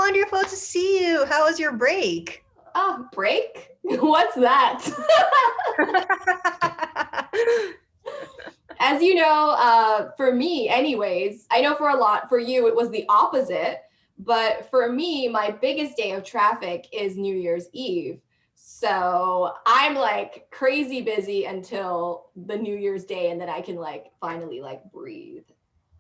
wonderful to see you. How was your break? Oh, break? What's that? As you know, for me, anyways, I know for you, it was the opposite. But for me, my biggest day of traffic is New Year's Eve. So I'm like crazy busy until the New Year's Day, and then I can like finally like breathe.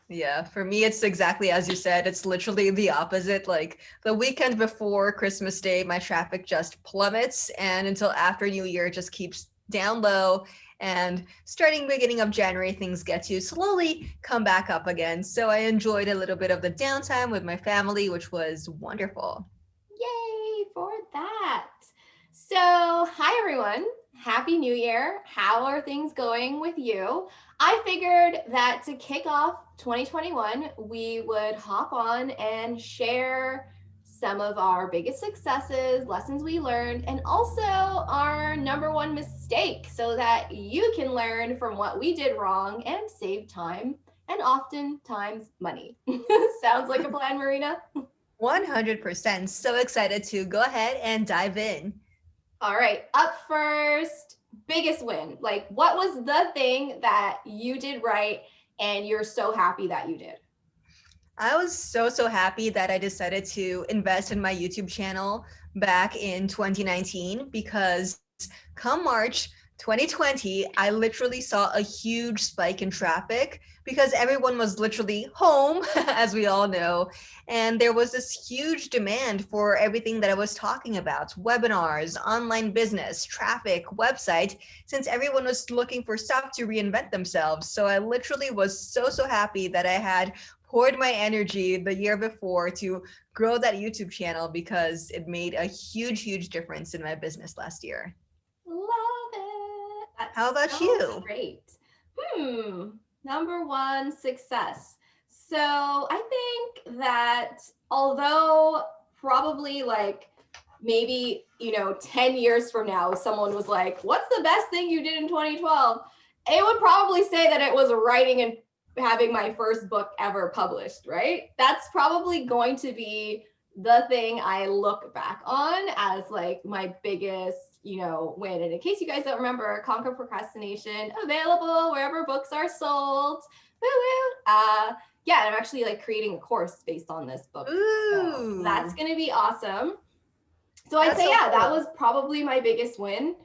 Yeah, for me, it's exactly as you said. It's literally the opposite. Like the weekend before Christmas Day, my traffic just plummets, and until after New Year, it just keeps down low. And starting beginning of January, things get to slowly come back up again. So I enjoyed a little bit of the downtime with my family, which was wonderful. Yay for that. So, hi everyone. Happy New Year. How are things going with you? I figured that to kick off 2021, we would hop on and share some of our biggest successes, lessons we learned, and also our number one mistake so that you can learn from what we did wrong and save time and oftentimes money. Sounds like a plan, Marina? 100%. So excited to go ahead and dive in. All right, up first, biggest win. Like, what was the thing that you did right and you're so happy that you did? I was so happy that I decided to invest in my YouTube channel back in 2019 because come March 2020, I literally saw a huge spike in traffic because everyone was literally home, as we all know. And there was this huge demand for everything that I was talking about: webinars, online business, traffic, website, since everyone was looking for stuff to reinvent themselves. So I literally was so happy that I had poured my energy the year before to grow that YouTube channel because it made a huge difference in my business last year. Love it. How That's about so you? great. Hmm. Number one, success. So I think that although probably like maybe, 10 years from now, someone was like, what's the best thing you did in 2012? It would probably say that it was writing and having my first book ever published, right? That's probably going to be the thing I look back on as like my biggest, win. And in case you guys don't remember, Conquer Procrastination, available wherever books are sold. Woo woo. Yeah, I'm actually like creating a course based on this book. So that's Ooh, gonna be awesome. So I'd that's say, so yeah, that cool. was probably my biggest win.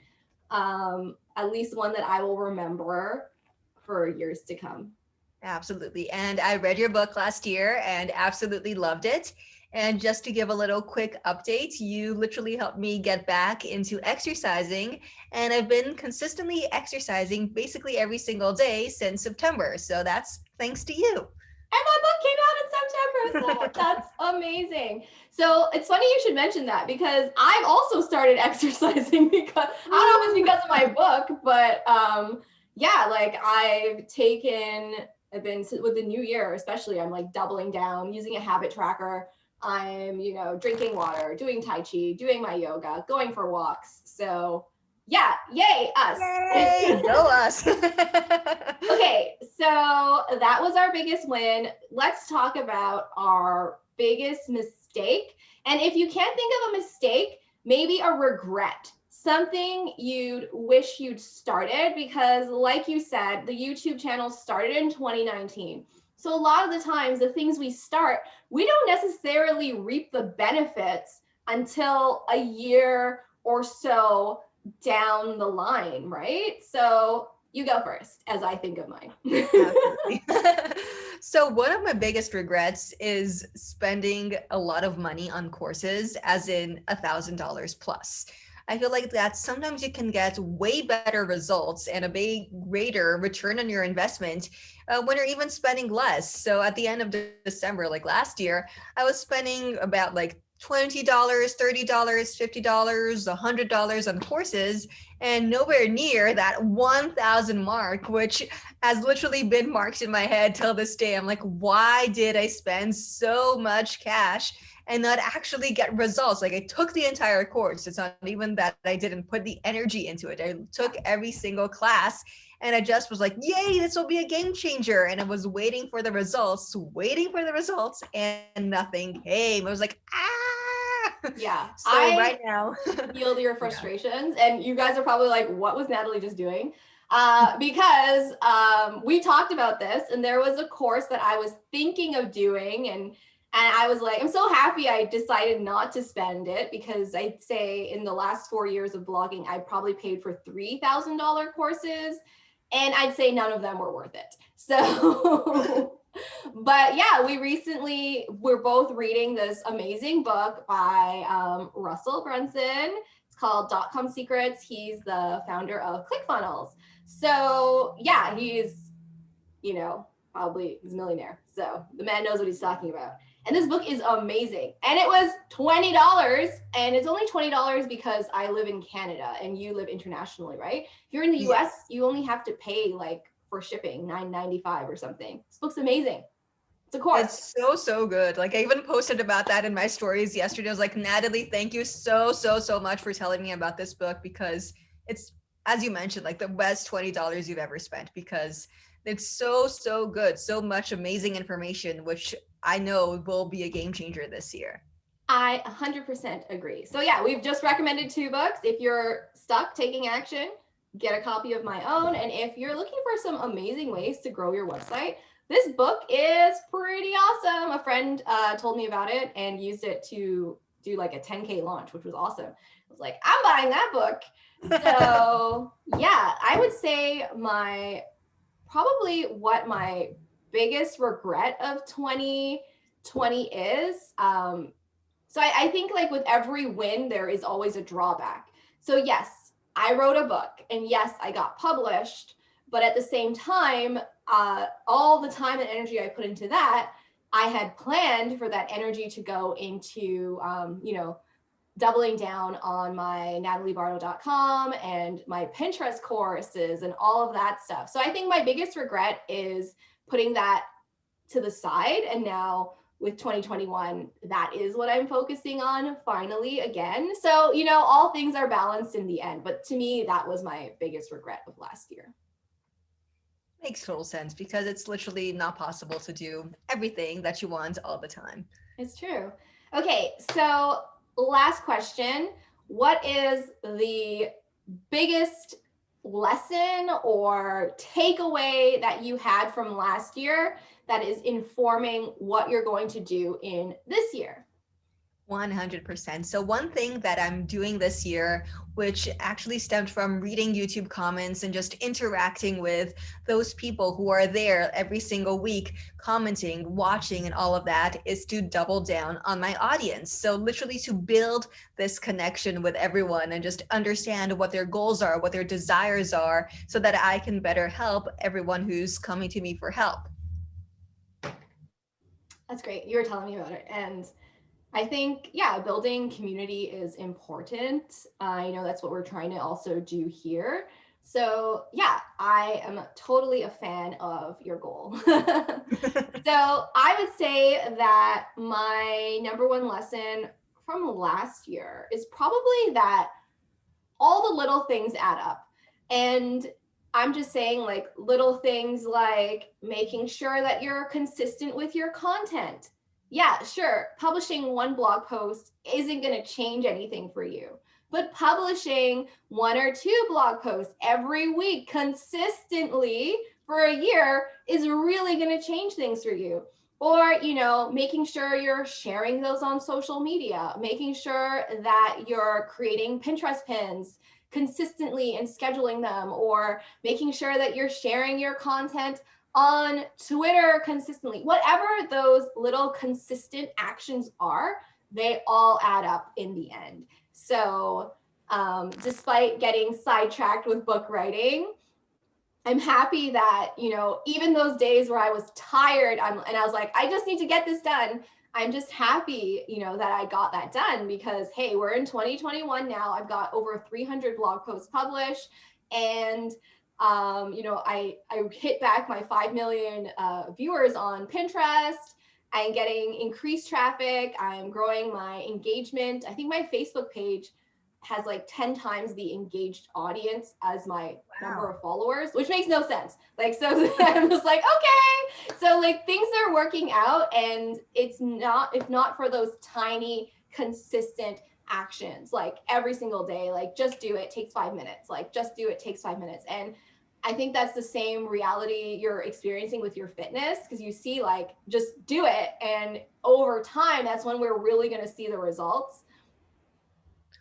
At least one that I will remember for years to come. Absolutely. And I read your book last year and absolutely loved it. And just to give a little quick update, you literally helped me get back into exercising. And I've been consistently exercising basically every single day since September. So that's thanks to you. And my book came out in September, so that's amazing. So it's funny you should mention that because I've also started exercising because I don't know if it's because of my book, but yeah, like I've been with the new year, especially, I'm like doubling down, using a habit tracker. I'm, drinking water, doing Tai Chi, doing my yoga, going for walks. So yeah, yay, us. Yay, go us. Okay, so that was our biggest win. Let's talk about our biggest mistake. And if you can't think of a mistake, maybe a regret, something you'd wish you'd started, because, like you said, the YouTube channel started in 2019. So, a lot of the times, the things we start, we don't necessarily reap the benefits until a year or so down the line, right? So, you go first as I think of mine. Absolutely. So, one of my biggest regrets is spending a lot of money on courses, as in $1,000 plus. I feel like that sometimes you can get way better results and a way greater return on your investment when you're even spending less. So, at the end of December, like last year, I was spending about like $20, $30, $50, $100 on courses, and nowhere near that 1,000 mark, which has literally been marked in my head till this day. I'm like, why did I spend so much cash and not actually get results? Like, I took the entire course. It's not even that I didn't put the energy into it. I took every single class and I just was like, yay, this will be a game changer. And I was waiting for the results, and nothing came. I was like, ah. Yeah, So I right now, feel your yeah. frustrations, and you guys are probably like, what was Natalie just doing? Because we talked about this, and there was a course that I was thinking of doing, and I was like, I'm so happy I decided not to spend it, because I'd say in the last 4 years of blogging, I probably paid for $3,000 courses, and I'd say none of them were worth it. So but yeah, we're both reading this amazing book by Russell Brunson. It's called .com Secrets. He's the founder of ClickFunnels. So yeah, probably he's a millionaire. So the man knows what he's talking about. And this book is amazing. And it was $20. And it's only $20 because I live in Canada and you live internationally, right? If you're in the Yeah. US, you only have to pay like for shipping $9.95 or something. This book's amazing. It's a course. It's so, so good. Like I even posted about that in my stories yesterday. I was like, Natalie, thank you so, so, so much for telling me about this book, because it's, as you mentioned, like the best $20 you've ever spent, because it's so, so good. So much amazing information, which I know will be a game changer this year. I 100% agree. So yeah, we've just recommended 2 books. If you're stuck taking action, get a copy of my own. And if you're looking for some amazing ways to grow your website, this book is pretty awesome. A friend told me about it and used it to do like a 10K launch, which was awesome. I was like, I'm buying that book. So yeah, I would say probably what my biggest regret of 2020 is. So I think like with every win, there is always a drawback. So yes, I wrote a book, and yes, I got published, but at the same time, all the time and energy I put into that, I had planned for that energy to go into, doubling down on my nataliebardo.com and my Pinterest courses and all of that stuff. So I think my biggest regret is putting that to the side. And now with 2021, that is what I'm focusing on finally again. So, all things are balanced in the end. But to me, that was my biggest regret of last year. Makes total sense, because it's literally not possible to do everything that you want all the time. It's true. Okay, so last question. What is the biggest lesson or takeaway that you had from last year that is informing what you're going to do in this year? 100%. So one thing that I'm doing this year, which actually stemmed from reading YouTube comments and just interacting with those people who are there every single week, commenting, watching, and all of that, is to double down on my audience. So literally to build this connection with everyone and just understand what their goals are, what their desires are, so that I can better help everyone who's coming to me for help. That's great. You were telling me about it. And I think, yeah, building community is important. I know that's what we're trying to also do here. So, yeah, I am totally a fan of your goal. So, I would say that my number one lesson from last year is probably that all the little things add up. And I'm just saying, like, little things like making sure that you're consistent with your content. Yeah, sure, publishing one blog post isn't going to change anything for you, but publishing 1 or 2 blog posts every week consistently for a year is really going to change things for you. Or, making sure you're sharing those on social media, making sure that you're creating Pinterest pins consistently and scheduling them, or making sure that you're sharing your content on Twitter consistently. Whatever those little consistent actions are, they all add up in the end. So, despite getting sidetracked with book writing, I'm happy that, even those days where I was tired, and I was like, I just need to get this done. I'm just happy, that I got that done, because, hey, we're in 2021 now. I've got over 300 blog posts published, and, I hit back my 5 million viewers on Pinterest. I'm getting increased traffic. I'm growing my engagement. I think my Facebook page has like 10 times the engaged audience as my number of followers, which makes no sense. Like, so I'm just like, okay. So like things are working out, and it's not, if not for those tiny consistent actions, like every single day, like just do it, takes 5 minutes, like just do it, takes 5 minutes. And I think that's the same reality you're experiencing with your fitness, because you see, like, just do it. And over time, that's when we're really going to see the results.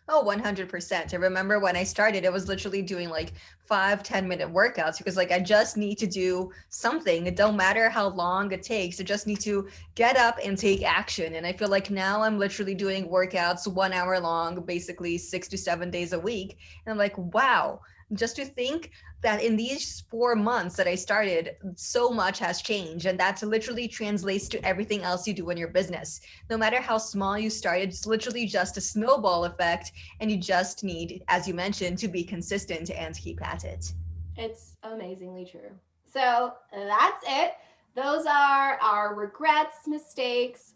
Oh, 100%. I remember when I started, it was literally doing like 5, 10 minute workouts because like I just need to do something. It don't matter how long it takes. I just need to get up and take action. And I feel like now I'm literally doing workouts 1 hour long, basically 6 to 7 days a week. And I'm like, wow, just to think that in these 4 months that I started, so much has changed. And that literally translates to everything else you do in your business. No matter how small you start, it's literally just a snowball effect, and you just need, as you mentioned, to be consistent and keep at it. It's amazingly true. So that's it. Those are our regrets, mistakes,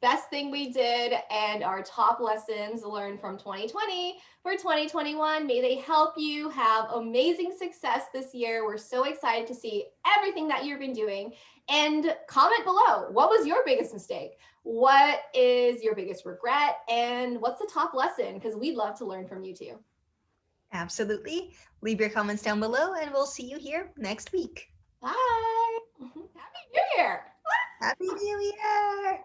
best thing we did, and our top lessons learned from 2020 for 2021. May they help you have amazing success this year. We're so excited to see everything that you've been doing. And comment below, what was your biggest mistake? What is your biggest regret? And what's the top lesson? Because we'd love to learn from you too. Absolutely. Leave your comments down below, and we'll see you here next week. Bye. Happy New Year. Happy New Year!